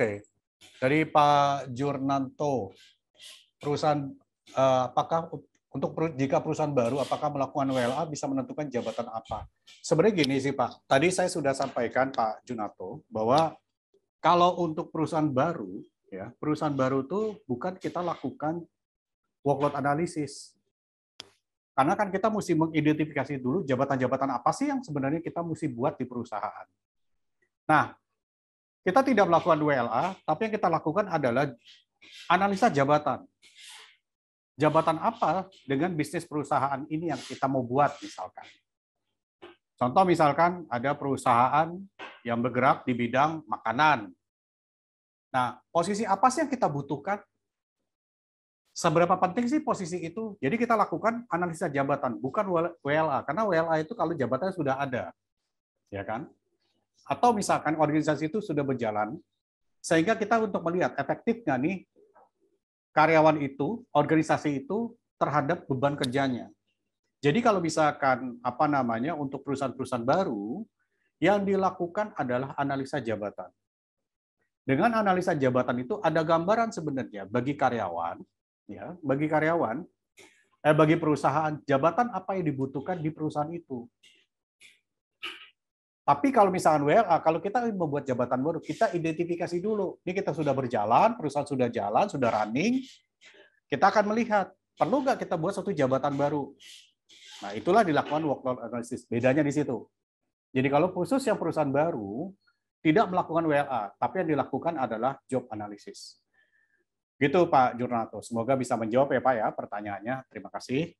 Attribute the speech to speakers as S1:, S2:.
S1: Oke. Dari Pak Jurnanto, perusahaan apakah jika perusahaan baru apakah melakukan WLA bisa menentukan jabatan apa? Sebenarnya gini sih Pak, tadi saya sudah sampaikan Pak Junato bahwa kalau untuk perusahaan baru, ya perusahaan baru itu bukan kita lakukan workload analisis, karena kan kita mesti mengidentifikasi dulu jabatan-jabatan apa sih yang sebenarnya kita mesti buat di perusahaan. Nah, kita tidak melakukan WLA, tapi yang kita lakukan adalah analisa jabatan. Jabatan apa dengan bisnis perusahaan ini yang kita mau buat misalkan. Contoh misalkan ada perusahaan yang bergerak di bidang makanan. Nah, posisi apa sih yang kita butuhkan? Seberapa penting sih posisi itu? Jadi kita lakukan analisa jabatan, bukan WLA. Karena WLA itu kalau jabatannya sudah ada. Ya kan? Atau misalkan organisasi itu sudah berjalan, sehingga kita untuk melihat efektif nggak nih karyawan itu, organisasi itu terhadap beban kerjanya. Jadi kalau misalkan untuk perusahaan-perusahaan baru, yang dilakukan adalah analisa jabatan. Dengan analisa jabatan itu ada gambaran sebenarnya bagi karyawan, ya, bagi perusahaan jabatan apa yang dibutuhkan di perusahaan itu. Tapi kalau misalkan WLA, kalau kita ingin membuat jabatan baru, kita identifikasi dulu. Ini kita sudah berjalan, perusahaan sudah jalan, sudah running, kita akan melihat, perlu nggak kita buat satu jabatan baru? Nah, itulah dilakukan workload analysis. Bedanya di situ. Jadi kalau khusus yang perusahaan baru, tidak melakukan WLA, tapi yang dilakukan adalah job analysis. Gitu Pak Jurnato. Semoga bisa menjawab ya Pak ya pertanyaannya. Terima kasih.